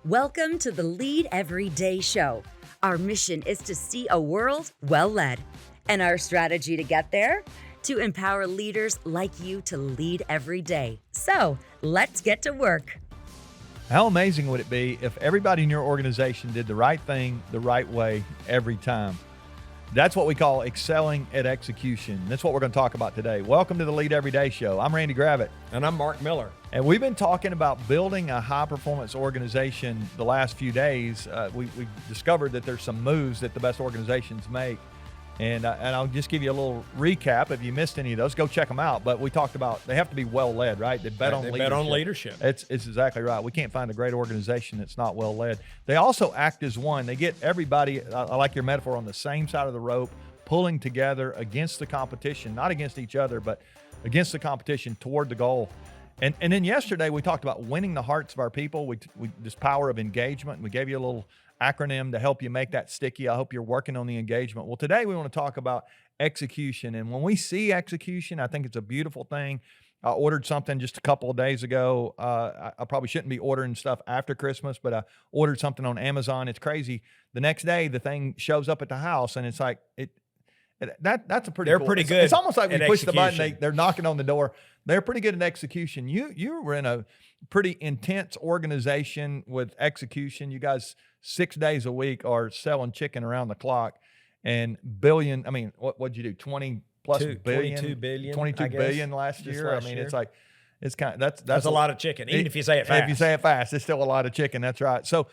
Welcome to the Lead Every Day show. Our mission is to see a world well led. And our strategy to get there? To empower leaders like you to lead every day. So let's get to work. How amazing would it be if everybody in your organization did the right thing the right way every time? That's what we call excelling at execution. That's what we're going to talk about today. Welcome to the Lead Every Day show. I'm Randy Gravitt. And I'm Mark Miller. And we've been talking about building a high-performance organization the last few days. We discovered that there's some moves that the best organizations make. And I'll just give you a little recap. If you missed any of those, go check them out. But we talked about they have to be well-led, right? They bet on leadership. It's exactly right. We can't find a great organization that's not well-led. They also act as one. They get everybody, I like your metaphor, on the same side of the rope, pulling together against the competition, not against each other, but against the competition toward the goal. And then yesterday we talked about winning the hearts of our people. We this power of engagement. We gave you a little acronym to help you make that sticky. I hope you're working on the engagement. Well, today we want to talk about execution. And when we see execution, I think it's a beautiful thing. I ordered something just a couple of days ago. I probably shouldn't be ordering stuff after Christmas, but I ordered something on Amazon. It's crazy. The next day, the thing shows up at the house, and it's like that's a pretty. They're cool. pretty good. It's almost like we push the button. Execution. They're knocking on the door. They're pretty good at execution. You were in a pretty intense organization with execution. You guys 6 days a week are selling chicken around the clock, and billion. I mean, what'd you do? 20 plus billion, 22 billion, 22 I guess, billion last year. last I mean, year. it's like it's kind of That's a lot of chicken, even if you say it fast. If you say it fast, it's still a lot of chicken. That's right. So,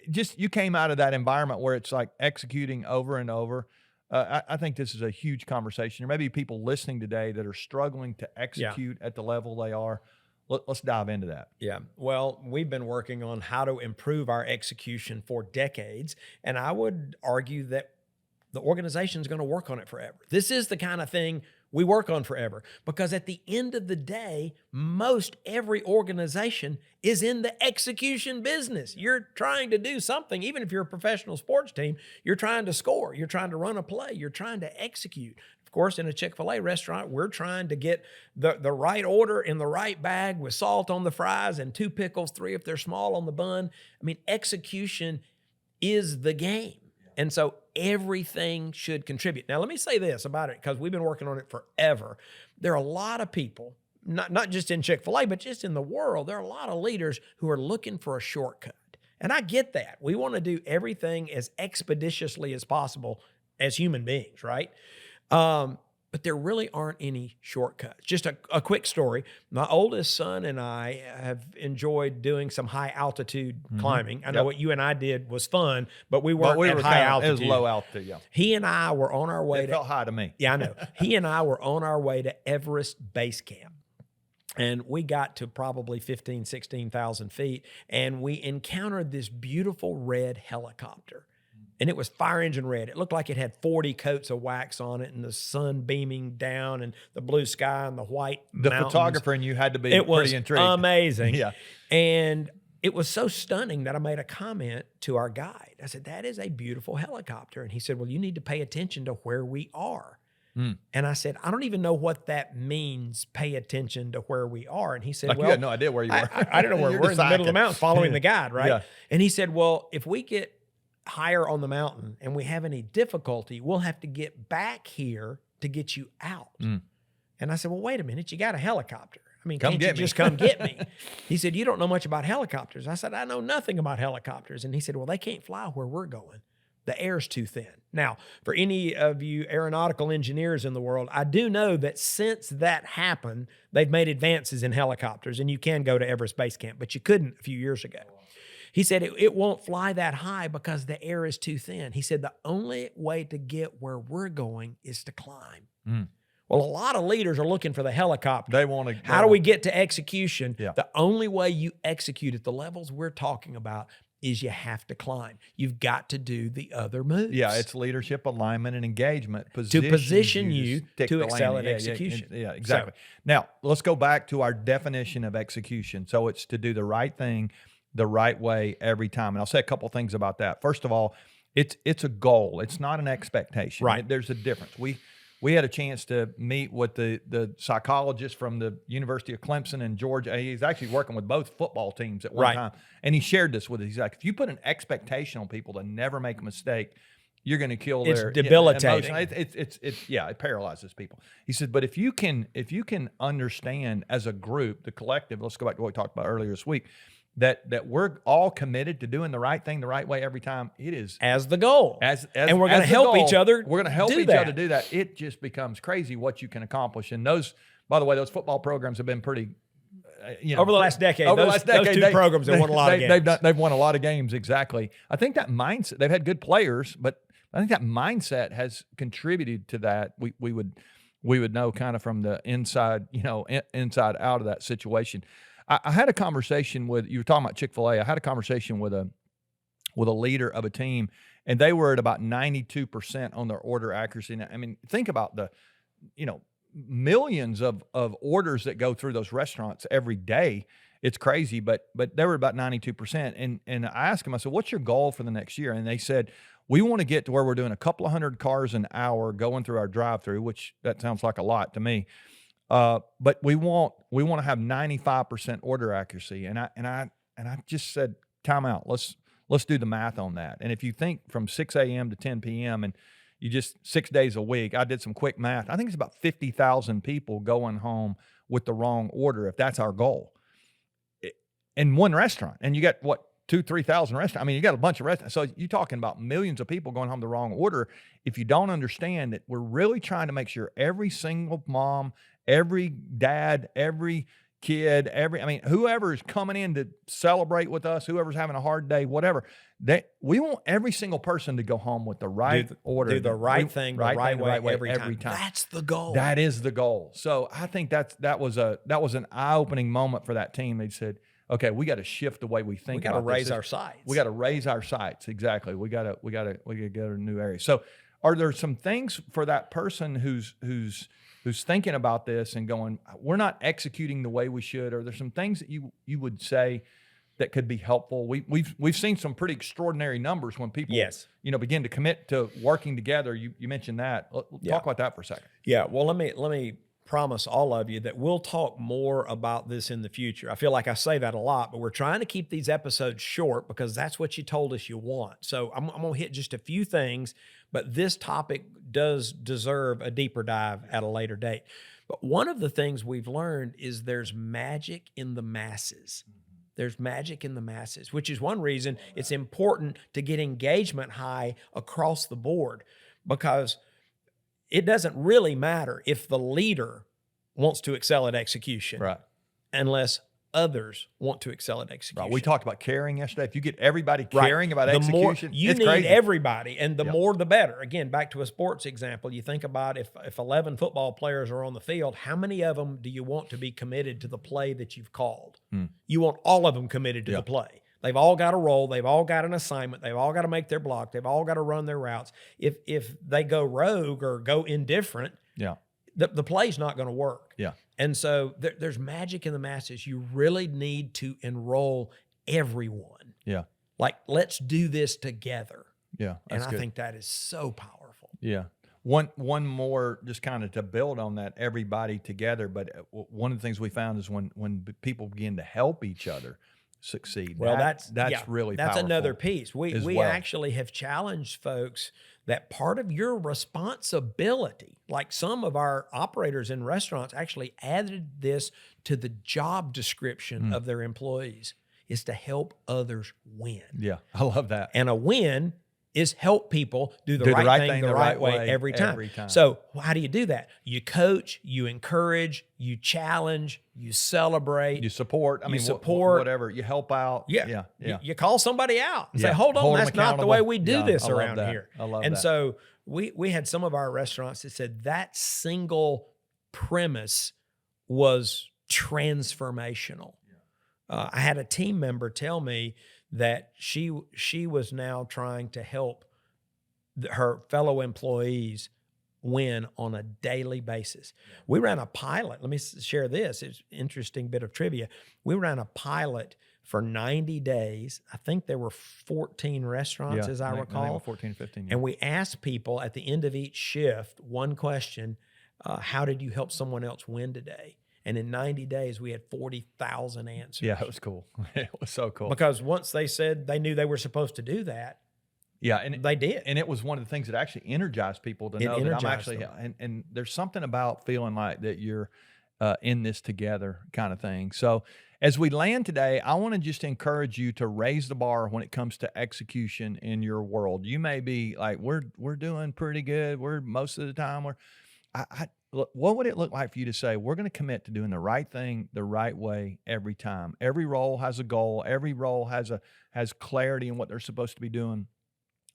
you came out of that environment where it's like executing over and over. I think this is a huge conversation. There may be people listening today that are struggling to execute at the level they are. Let's dive into that. Yeah. Well, we've been working on how to improve our execution for decades. And I would argue that the organization is going to work on it forever. This is the kind of thing we work on forever, because at the end of the day, most every organization is in the execution business. You're trying to do something. Even if you're a professional sports team, you're trying to score, you're trying to run a play, you're trying to execute. Of course, in a Chick-fil-A restaurant, we're trying to get the right order in the right bag with salt on the fries and 2 pickles, 3 if they're small on the bun. I mean, execution is the game. And so everything should contribute. Now, let me say this about it, because we've been working on it forever. There are a lot of people, not just in Chick-fil-A, but just in the world, there are a lot of leaders who are looking for a shortcut. And I get that. We want to do everything as expeditiously as possible as human beings, right? But there really aren't any shortcuts. Just a quick story. My oldest son and I have enjoyed doing some high altitude climbing. I know what you and I did was fun, but we weren't at high altitude. It was low altitude, yeah. He and I were on our way It felt high to me. Yeah, I know. He and I were on our way to Everest Base Camp. And we got to probably 15, 16,000 feet, and we encountered this beautiful red helicopter. And it was fire engine red. It looked like it had 40 coats of wax on it, and the sun beaming down, and the blue sky and the white mountains. Photographer and you had to be It was pretty intrigued. amazing. Yeah. And it was so stunning that I made a comment to our guide. I said, "That is a beautiful helicopter." And he said, "Well, you need to pay attention to where we are." And I said, "I don't even know what that means, pay attention to where we are." And he said, Like "Well, you had no idea where you were. I don't know where we're in the middle of the mountain following the guide, right?" Yeah. And he said, "Well, if we get higher on the mountain and we have any difficulty, we'll have to get back here to get you out." And I said, "Well, wait a minute, you got a helicopter. I mean, can't you just come get me?" He said, "You don't know much about helicopters." I said, "I know nothing about helicopters." And he said, "Well, they can't fly where we're going. The air's too thin." Now, for any of you aeronautical engineers in the world, I do know that since that happened, they've made advances in helicopters, and you can go to Everest Base Camp, but you couldn't a few years ago. He said it won't fly that high because the air is too thin. He said the only way to get where we're going is to climb. Well, a lot of leaders are looking for the helicopter. They want to. How do we get to execution? Yeah. The only way you execute at the levels we're talking about is you have to climb. You've got to do the other moves. Yeah, it's leadership, alignment, and engagement. To position you stick to the excel landing. at execution. Yeah, exactly. Now, let's go back to our definition of execution. So it's to do the right thing the right way every time. And I'll say a couple things about that. First of all, it's a goal. It's not an expectation. Right. There's a difference. we had a chance to meet with the psychologist from the University of Clemson and Georgia. He's actually working with both football teams at one time. And he shared this with us. He's like, if you put an expectation on people to never make a mistake, you're going to kill their debilitating. It paralyzes people. He said, but if you can understand as a group, the collective, let's go back to what we talked about earlier this week, that we're all committed to doing the right thing the right way every time. It is as the goal. And we're going to help each other. We're going to help each other do that. It just becomes crazy what you can accomplish. And those, by the way, those football programs have been pretty, over the last decade. Those two programs have won a lot of games. They've won a lot of games, exactly. I think that mindset, they've had good players, but I think that mindset has contributed to that. We would know kind of from the inside, inside out of that situation. I had a conversation with, you were talking about Chick-fil-A. I had a conversation with a leader of a team, and they were at about 92% on their order accuracy. Now, I mean, think about the, millions of orders that go through those restaurants every day. It's crazy, but they were about 92%. And I asked them, I said, what's your goal for the next year? And they said, we want to get to where we're doing a couple of hundred cars an hour going through our drive-through, which that sounds like a lot to me. But we want to have 95% order accuracy. And I just said, time out. Let's do the math on that. And if you think from 6 a.m. to 10 p.m. and you just 6 days a week, I did some quick math. I think it's about 50,000 people going home with the wrong order, if that's our goal. In one restaurant. And you got 2,000-3,000 restaurants. I mean, you got a bunch of restaurants. So you're talking about millions of people going home the wrong order. If you don't understand that we're really trying to make sure every single mom, every dad, every kid, whoever's coming in to celebrate with us, whoever's having a hard day, whatever, we want every single person to go home with the right order. Do the right thing the right way every time. That's the goal. That is the goal. So I think that was an eye-opening moment for that team. They said, okay, we got to shift the way we think. We got to raise our sights. We got to raise our sights. Exactly. We got to go to a new area. So, are there some things for that person who's thinking about this and going, we're not executing the way we should? Are there some things that you would say that could be helpful? We've seen some pretty extraordinary numbers when people begin to commit to working together. You mentioned that. Talk about that for a second. Yeah. Well, let me promise all of you that we'll talk more about this in the future. I feel like I say that a lot, but we're trying to keep these episodes short because that's what you told us you want. So I'm going to hit just a few things, but this topic does deserve a deeper dive at a later date. But one of the things we've learned is there's magic in the masses. There's magic in the masses, which is one reason it's important to get engagement high across the board, because it doesn't really matter if the leader wants to excel at execution, right, unless others want to excel at execution. Right. We talked about caring yesterday. If you get everybody caring about execution, you need crazy. Everybody, and the more the better. Again, back to a sports example, you think about if 11 football players are on the field, how many of them do you want to be committed to the play that you've called? You want all of them committed to the play. They've all got a role. They've all got an assignment. They've all got to make their block. They've all got to run their routes. If they go rogue or go indifferent, the play's not going to work. Yeah. And so there's magic in the masses. You really need to enroll everyone. Yeah. Like, let's do this together. Yeah. And I think that is so powerful. Yeah. One more, just kind of to build on that, everybody together. But one of the things we found is when people begin to help each other succeed. Well, that's really that's powerful. another piece. We actually have challenged folks that part of your responsibility, like some of our operators in restaurants actually added this to the job description of their employees, is to help others win. Yeah, I love that. And a win is help people do the right thing the right way every time. So how do you do that? You coach, you encourage, you challenge, you celebrate. You support. Whatever. You help out. Yeah. You call somebody out and say, hold on, that's not the way we do this around here. I love that. And so we had some of our restaurants that said that single premise was transformational. I had a team member tell me that she was now trying to help her fellow employees win on a daily basis. We ran a pilot. Let me share this. It's an interesting bit of trivia. We ran a pilot for 90 days. I think there were 14 restaurants, as I think recall. 14, 15. And we asked people at the end of each shift one question: how did you help someone else win today? And in 90 days, we had 40,000 answers. Yeah, it was cool. It was so cool. Because once they said they knew they were supposed to do that, yeah, and they did. And it was one of the things that actually energized people to know that I'm actually, and there's something about feeling like that you're in this together kind of thing. So as we land today, I want to just encourage you to raise the bar when it comes to execution in your world. You may be like, we're doing pretty good. We're most of the time look, what would it look like for you to say, we're going to commit to doing the right thing the right way every time? Every role has a goal. Every role has clarity in what they're supposed to be doing,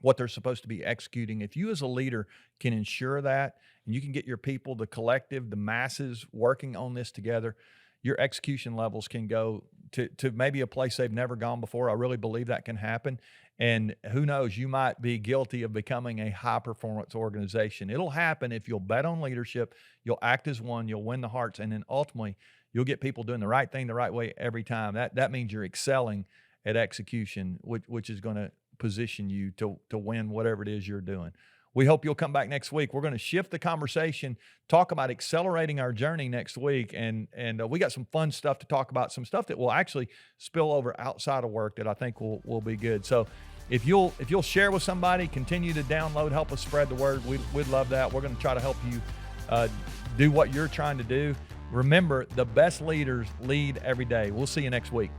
what they're supposed to be executing. If you as a leader can ensure that, and you can get your people, the collective, the masses working on this together, your execution levels can go to maybe a place they've never gone before. I really believe that can happen. And who knows, you might be guilty of becoming a high-performance organization. It'll happen if you'll bet on leadership, you'll act as one, you'll win the hearts, and then ultimately you'll get people doing the right thing the right way every time. That means you're excelling at execution, which is going to position you to win whatever it is you're doing. We hope you'll come back next week. We're going to shift the conversation, talk about accelerating our journey next week, and we got some fun stuff to talk about, some stuff that will actually spill over outside of work that I think will be good. So if you'll share with somebody, continue to download, help us spread the word. We'd love that. We're going to try to help you do what you're trying to do. Remember, the best leaders lead every day. We'll see you next week.